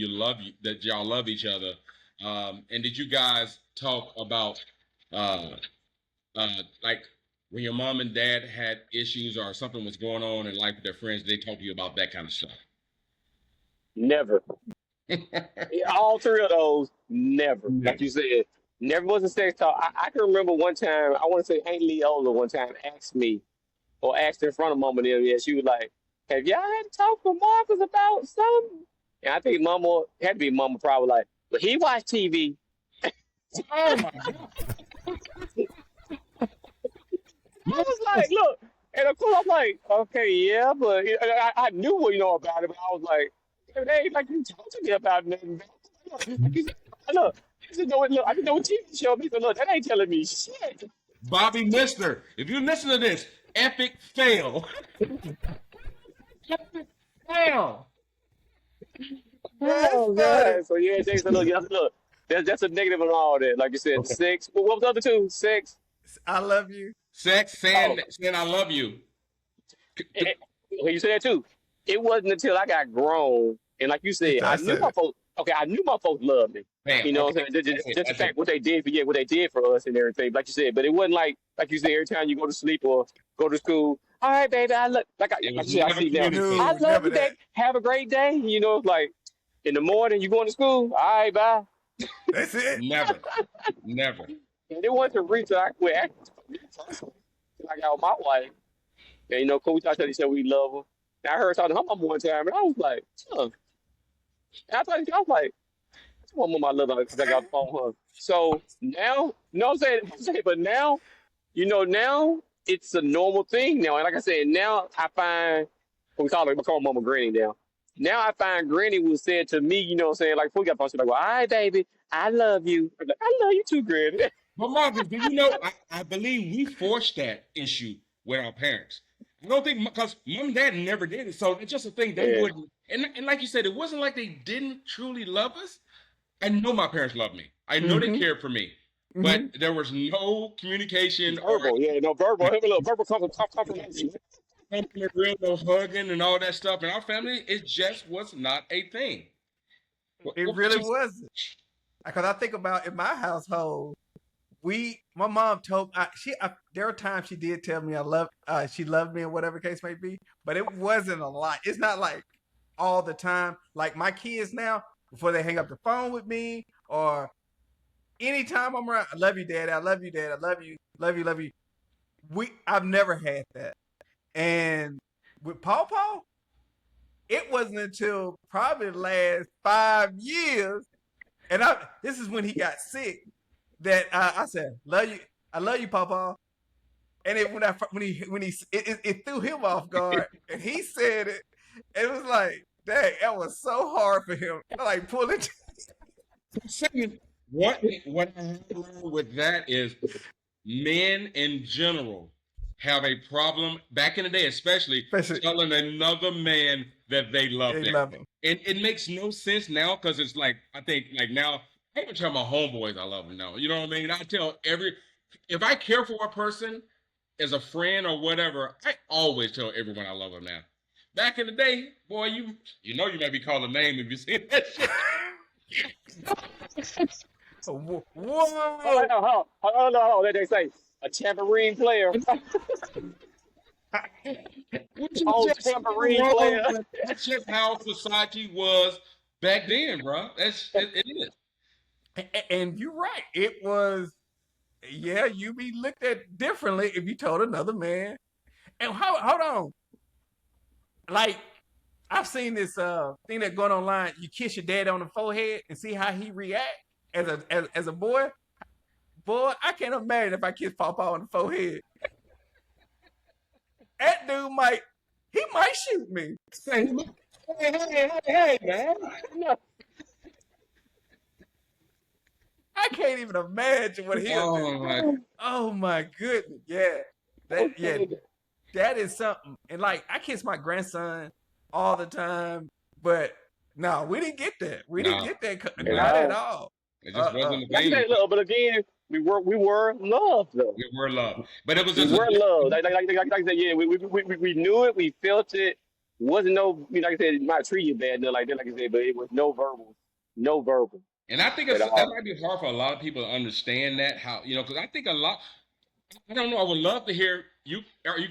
that y'all love each other? And did you guys talk about like when your mom and dad had issues or something was going on in life with their friends? They talk to you about that kind of stuff. never. All three of those, never. Like you said, never was a sex talk. I can remember one time. I want to say Aunt Leola one time asked me, or asked in front of Mama and them. Yeah, she was like, "Have y'all had to talk with Marcus about something?" And I think Mama had to be Mama probably like, "But he watched TV." Oh my god! I was like, look, and of course I'm like, okay, yeah, but I knew what you know about it, but I was like, it ain't like you talk to me about nothing. Look, I didn't know what TV show me, so look, that ain't telling me shit. Bobby Mister, if you listen to this, epic fail. Epic fail. Oh god. So yeah, Jason, look, that's a negative on all that. Like you said, Okay. sex. What was the other two? Sex. I love you. Sex, saying I love you. And, well, you said that too. It wasn't until I got grown, and like you said, I knew my folks. Okay, I knew my folks loved me. Bam, You know okay. what I'm saying? Just the That's fact it. what they did for us and everything, like you said. But it wasn't like you said, every time you go to sleep or go to school, all right, baby, I look like It like was you said, I never see now. communicated. I No, love never you, that. baby. Have a great day. You know, like in the morning you going to school. All right, bye. That's it. Never. Never. And it wasn't reach I quit acting. I got with my wife. And you know, cool, we talked to each other, we love her. And I heard her talking to her mom one time, and I was like, huh. And I was like, that's one mom I love because I got the phone with her. So now, no, I'm saying, but now, now it's a normal thing now. And like I said, now I find, we call her Mama Granny now. Now I find Granny was said to me, you know what I'm saying, like, before we got posted, like, well, all right, baby, I love you. I'm like, I love you too, Granny. But Marcus, do you know? I believe we forced that issue with our parents. I don't think because mom and dad never did it, so it's just a thing they Yeah. wouldn't. And like you said, it wasn't like they didn't truly love us. I know my parents loved me. I know they cared for me, but there was no communication or Verbal, yeah, no, verbal. Have a little verbal confirmation. real no hugging and all that stuff. In our family, it just was not a thing. It really wasn't. Because I think about in my household, my mom told there were times she did tell me she loved me or whatever case may be, but it wasn't a lot. It's not like all the time. Like my kids now, before they hang up the phone with me or anytime I'm around, I love you, Dad. I love you, Dad. I love you, love you. I've never had that. And with Paw Paw, it wasn't until probably the last 5 years, and this is when he got sick, that I said, "Love you, I love you, Papa." And it threw him off guard, and he said it. It was like, dang, that was so hard for him. Like pulling. Saying what I have learned with that is men in general have a problem back in the day, especially telling another man that they love They them. love him. And it makes no sense now because it's like, I think like now, I even tell my homeboys I love them now. You know what I mean? I tell if I care for a person as a friend or whatever, I always tell everyone I love them now. Back in the day, boy, you know you might be called a name if you see that shit. Whoa. Oh, no, they say a tambourine player. Oh, tambourine player. That's just how society was back then, bro. It is. And you're right. It was, yeah, you be looked at differently if you told another man. And hold on. Like, I've seen this thing that going online. You kiss your dad on the forehead and see how he react as a boy. Boy, I can't imagine if I kiss Papa on the forehead. That dude might shoot me. Hey, man. No. I can't even imagine what he'll do. Oh my goodness. Yeah. That is something. And like, I kiss my grandson all the time, but no, we didn't get that. We didn't get that. Not at all. It just wasn't the thing. But again, we were loved though. We were loved, but it was We just were loved. Like I said, yeah, we knew it, we felt it. Wasn't no, like I said, it might treat you bad, like that, like I said, but it was no verbal. And I think that might be hard for a lot of people to understand that, how, you know, because I think I don't know, I would love to hear you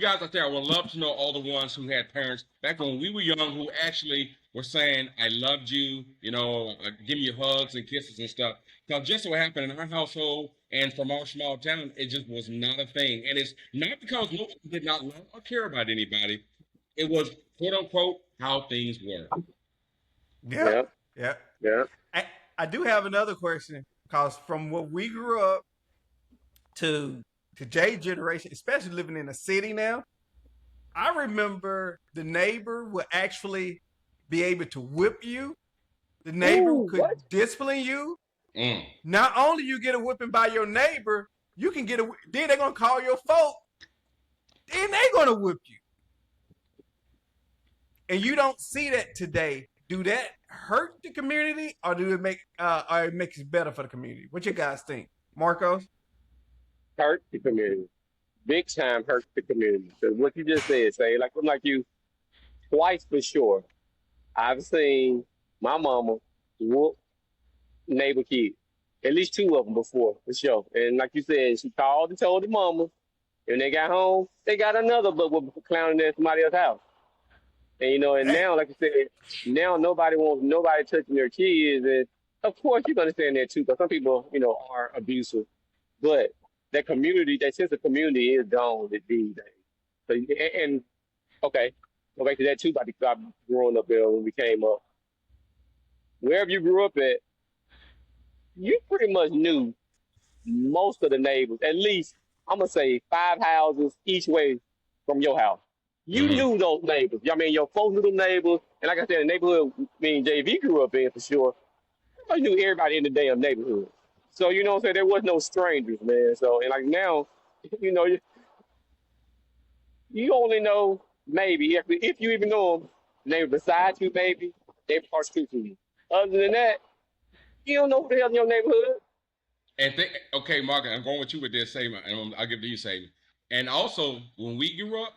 guys out there. I would love to know all the ones who had parents back when we were young who actually were saying, I loved you, you know, give me hugs and kisses and stuff. Because just what happened in our household and from our small town, it just was not a thing. And it's not because no one did not love or care about anybody. It was, quote unquote, how things were. Yeah. I do have another question, because from what we grew up to Jay's generation, especially living in a city now, I remember the neighbor would actually be able to whip you. The neighbor could discipline you. Not only you get a whipping by your neighbor, you can get then they're gonna call your folk, then they're gonna whip you. And you don't see that today. Do that hurt the community, or do it make or it makes it better for the community? What you guys think, Marcos? Hurt the community, big time hurt the community. Because what you just said, say like I'm like you, twice for sure. I've seen my mama whoop neighbor kids, at least two of them before for sure. And like you said, she called and told the mama. And when they got home, they got another but clowning at somebody else's house. And you know, and now, like I said, now nobody wants nobody touching their kids. And of course, you're gonna stand there too, because some people, you know, are abusive. But that community, that sense of community is gone these days. So, and okay, go back to that too about growing up there when we came up. Wherever you grew up at, you pretty much knew most of the neighbors. At least I'm gonna say 5 houses each way from your house. You knew those neighbors. I mean, your folks knew the neighbors. And like I said, the neighborhood, JV grew up in for sure. I knew everybody in the damn neighborhood. So, you know what I'm saying? There was no strangers, man. So, and like now, you know, you only know maybe, if you even know them, neighbor beside you, maybe, they across street from you. Other than that, you don't know who the hell in your neighborhood. And okay, Mark, I'm going with you with this statement, and I'll give it to you, statement. And also, when we grew up,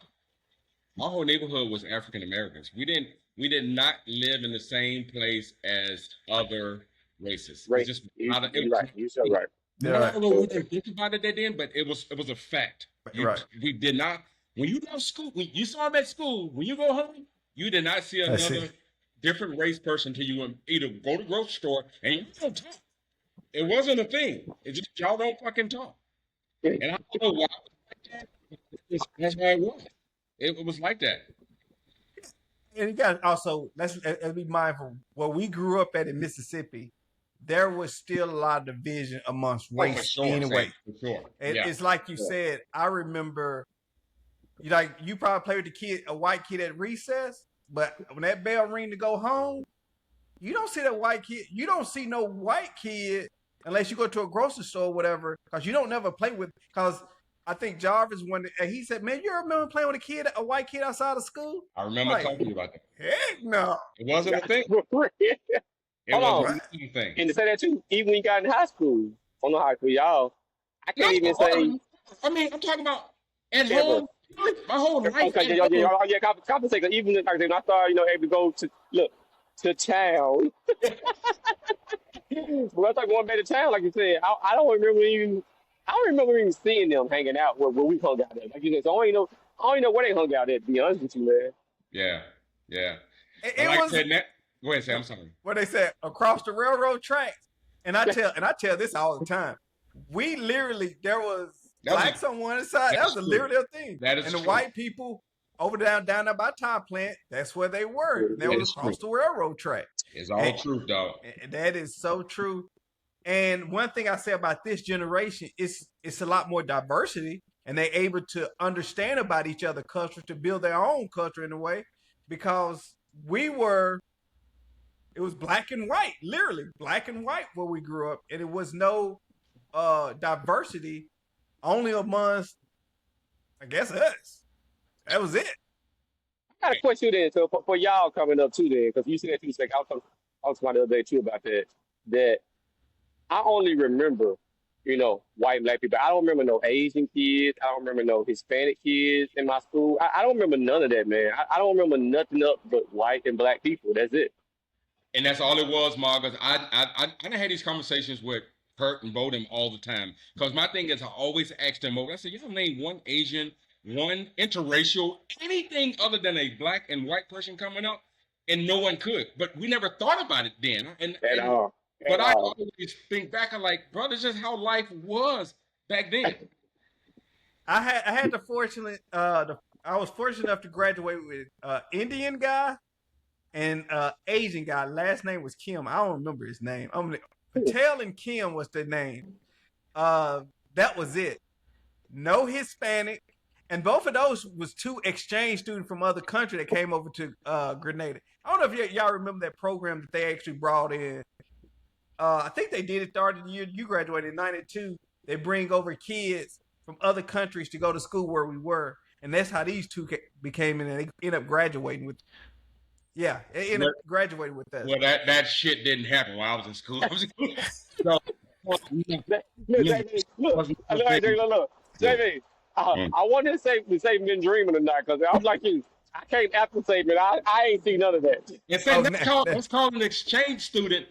our whole neighborhood was African Americans. We did not live in the same place as other races. Right. It's just You're not right. You're so right. I don't know what they think about it then, but it was a fact. Right. We did not. When you go to school, when you saw them at school, when you go home, you did not see another different race person till you either go to the grocery store and you don't talk. It wasn't a thing. It's just y'all don't fucking talk. And I don't know why it was like that. That's why it was. It was like that. And you guys also, let's be mindful. Where we grew up at in Mississippi, there was still a lot of division amongst race anyway. For sure. It's like you said. I remember, you probably played with a white kid at recess, but when that bell ring to go home, you don't see that white kid. You don't see no white kid unless you go to a grocery store or whatever, because you don't never play with. Because I think Jarvis wanted. And he said, "Man, you remember playing with a white kid outside of school?" I remember Like, talking to you about that. heck no. It wasn't a thing. It Hold on. wasn't a thing. And to say that too, even when you got in high school, I don't know how for y'all. I can't even say. I mean, I'm talking about at Yeah, home. My whole life. Okay, at yeah, home. compensate. 'Cause even like when I started, able to go to town. When I started going back to town, like you said, I don't remember even. I don't remember even seeing them hanging out where we hung out at. Like you said, so I don't even know where they hung out at. To be honest with you, man. Yeah. It And like I was said, go ahead, Sam. I'm sorry. what they said across the railroad tracks. And I tell this all the time. We literally there was That was blacks a- on one side. That that's was true. literally a thing. That is and the true. white people over down there by Time Plant, that's where they were. They That were is across true. the railroad track. It's all And- truth, dog. And that is so true. And one thing I say about this generation is it's a lot more diversity, and they're able to understand about each other culture to build their own culture in a way, because it was black and white, literally black and white where we grew up, and it was no diversity only amongst, I guess, us. That was it. I got a question then, so for y'all coming up too, then, because you said you said I was talking about the other day too about that. That I only remember, white and black people. I don't remember no Asian kids. I don't remember no Hispanic kids in my school. I don't remember none of that, man. I don't remember nothing up but white and black people. That's it. And that's all it was, Marcus. I had these conversations with Kurt and Bodem all the time. Because my thing is, I always ask them over. I said, y'all name one Asian, one interracial, anything other than a black and white person coming up, and no one could. But we never thought about it then. At all. But At I all. always think back, I'm like, bro, this is how life was back then. I had the fortunate I was fortunate enough to graduate with Indian guy and Asian guy. Last name was Kim. I don't remember his name. Patel and Kim was their name. That was it. No Hispanic, and both of those was two exchange students from other country that came over to Grenada. I don't know if y'all remember that program that they actually brought in. I think they did it started the year you graduated in '92. They bring over kids from other countries to go to school where we were, and that's how these two became, and they ended up graduating with. Yeah, they ended up graduating with us. Well, that shit didn't happen while I was in school. So, Look, JV, I wanted to say been dreaming or not, because I'm like you. I can't after say, man, I ain't seen none of that. and say, that's called an exchange student.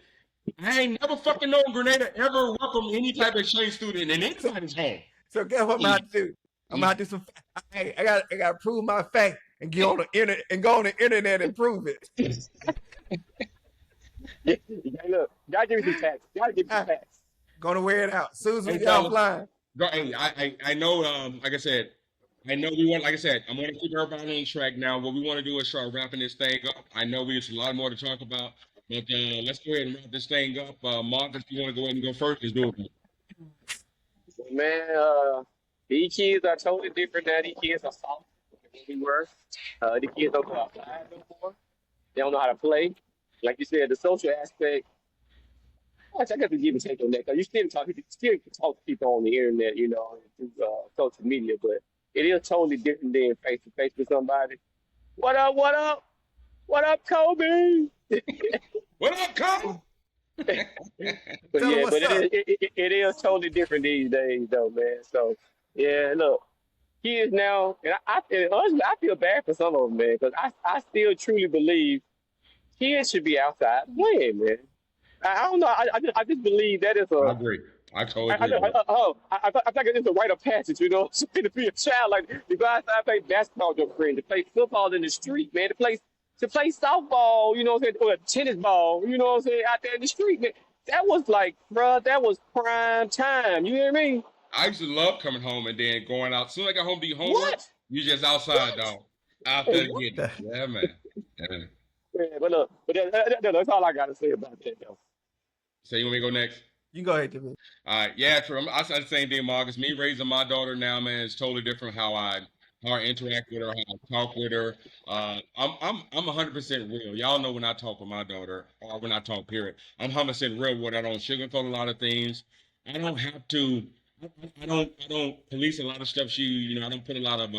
I ain't never fucking known Grenada ever welcome any type of exchange student in anybody's home. So guess what I'm about to do? I'm about to do some. Hey, I got to prove my fact and get on the internet and go on the internet and prove it. Hey, look, gotta give me some facts. Gotta give me some facts. Gonna wear it out. Susan, Hey, we fellas. offline. Hey, I know, like I said, I'm going to keep everybody on track now. What we want to do is start wrapping this thing up. I know there's a lot more to talk about, but let's go ahead and wrap this thing up. Mark, if you want to go ahead and go first, let's do it. Man, these kids are totally different now. These kids are soft than we were. These kids don't go outside no more. They don't know how to play. Like you said, the social aspect. I got to give and take on that, because you still can talk to people on the internet, through social media, but it is totally different than face to face with somebody. What up? What up? What up, Kobe? What up, Cole? But Tell 'em yeah, what's but it is totally different these days, though, man. So yeah, look, kids now, and honestly, I feel bad for some of them, man, because I still truly believe kids should be outside playing, man. I don't know. I just believe that is I agree. I totally agree. I think it's a rite of passage, to be a child, like to go outside, play basketball with your friend, to play football in the street, man, to play softball, or tennis ball, out there in the street, man. That was like, bruh, that was prime time. You hear me? I used to love coming home and then going out. As soon as I got home, be home. What? You just outside, dog. Out there getting it. Yeah, man. Yeah. Yeah, but look, that's all I got to say about that, though. So you want me to go next? You go ahead, Jimmy. All right, yeah, true. I said the same thing, Marcus. Me raising my daughter now, man, is totally different. How I interact with her, how I talk with her. I'm 100% real. Y'all know when I talk with my daughter, or when I talk, period. I'm 100% real with her. I don't sugarcoat a lot of things. I don't have to I don't police a lot of stuff. I don't put a lot of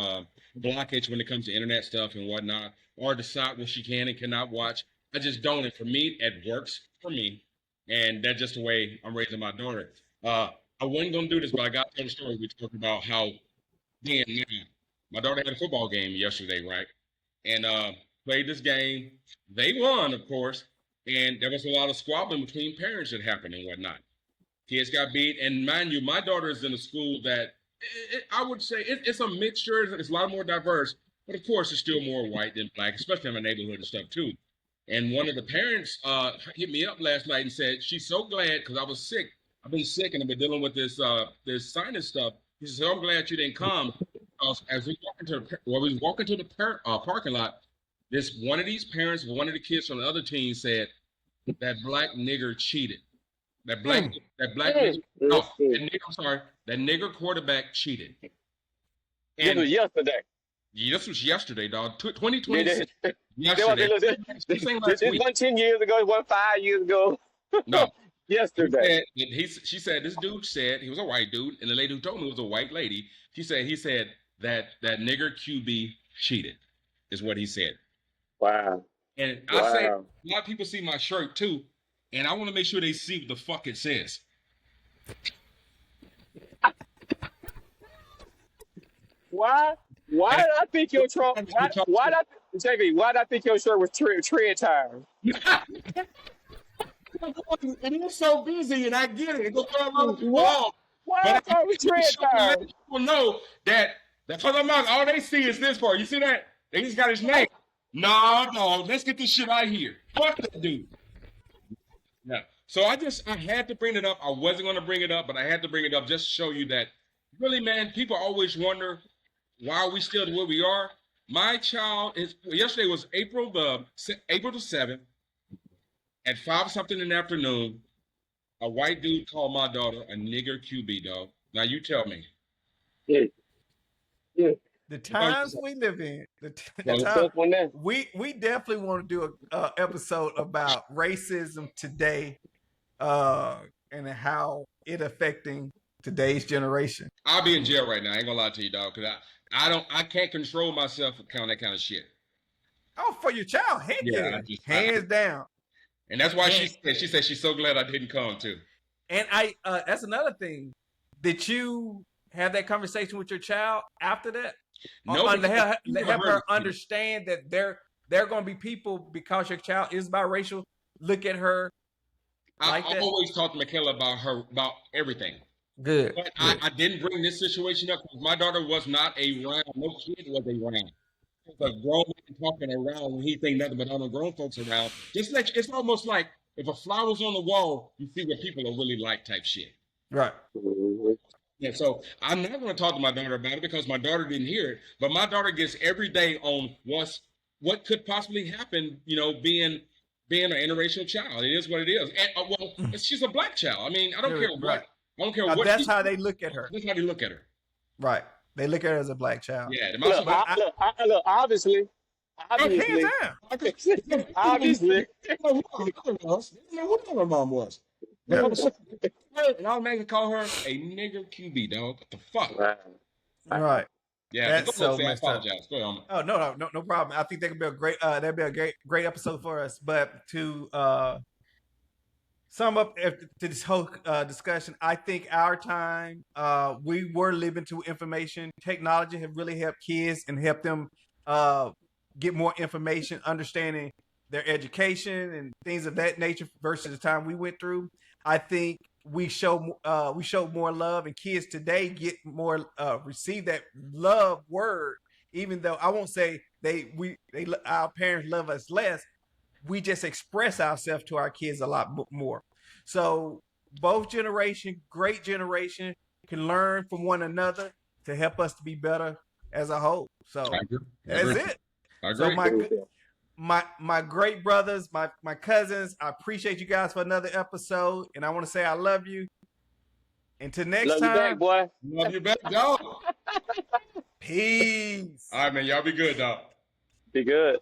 blockage when it comes to internet stuff and whatnot, or decide what she can and cannot watch. I just don't. And for me, it works for me, and that's just the way I'm raising my daughter. I wasn't gonna do this, but I got to tell the story. We talked about how being mad. My daughter had a football game yesterday, right? And played this game. They won, of course, and there was a lot of squabbling between parents that happened and whatnot. Kids got beat, and mind you, my daughter is in a school that I would say it's a mixture. It's a lot more diverse, but of course, it's still more white than black, especially in my neighborhood and stuff too. And one of the parents hit me up last night and said she's so glad because I was sick. I've been sick and I've been dealing with this sinus stuff. He said, "I'm glad you didn't come." As we was walking to the parking lot, one of these parents, one of the kids from the other team said that black nigger cheated. That nigger quarterback cheated. This And was yesterday. this was yesterday, dog. 2026. This Yesterday. This ain't last week. wasn't 10 years ago. It wasn't 5 years ago. No. Yesterday. She said this dude said he was a white dude, and the lady who told me was a white lady. He said that nigger QB cheated, is what he said. Wow. And I say a lot of people see my shirt too, and I want to make sure they see what the fuck it says. Why did I think your Trump? Why did I think your shirt was tread tire? And he was so busy, and I get it. It goes all over the wall. Why But I thought it was tread tire? people know that because I'm not, all they see is this part. You see that? They just got his name. No, let's get this shit out of here. Fuck that dude. Yeah. So I had to bring it up. I wasn't going to bring it up, but I had to bring it up just to show you that, really, man, people always wonder why are we still where we are. My child yesterday was April the 7th at 5 something in the afternoon. A white dude called my daughter a nigger QB, dog. Now you tell me. Yeah. The times we live in, That was tough one there. we definitely want to do a episode about racism today, and how it affecting today's generation. I'll be in jail right now. I ain't gonna lie to you, dog, because I can't control myself for that kind of shit. Oh, for your child, heck Yeah, yeah, hands down. And that's why Yeah. she said she's so glad I didn't come too. And that's another thing. Did you have that conversation with your child after that? No, To help because- her understand that there are going to be people, because your child is biracial, look at her like I that. always talk to Michaela about everything. Good. But I didn't bring this situation up because my daughter was not around. No kid was around. It was a grown man talking around when he think nothing but other grown folks around. It's almost like if a flower's on the wall, you see what people are really like type shit. Right. Yeah, so I'm not going to talk to my daughter about it because my daughter didn't hear it. But my daughter gets every day on what could possibly happen, being an interracial child. It is what it is. And, she's a black child. I mean, I don't care what. Right. I don't care Now, what. that's how they look at her. That's how they look at her. Right. They look at her as a black child. Yeah. Look, obviously, Hands down. obviously, What my mom was. Yeah. And I'll make call her a nigger QB, dog. What the fuck? Right. Yeah, That's go ahead, so I messed up. apologize. Go ahead. Oh, no problem. I think that could be a great great episode for us. But to sum up to this whole discussion, I think our time, we were living through information. Technology have really helped kids and helped them get more information, understanding their education and things of that nature versus the time we went through. I think we showed more love, and kids today get more receive that love word. Even though I won't say our parents love us less, we just express ourselves to our kids a lot more. So both great generation, can learn from one another to help us to be better as a whole. So I agree. that's it. I So agree. my great brothers, my cousins, I appreciate you guys for another episode, and I want to say I love you. Until next love you time, back, boy. Love you back, dog. peace. All right, man. Y'all be good, dog. Be good.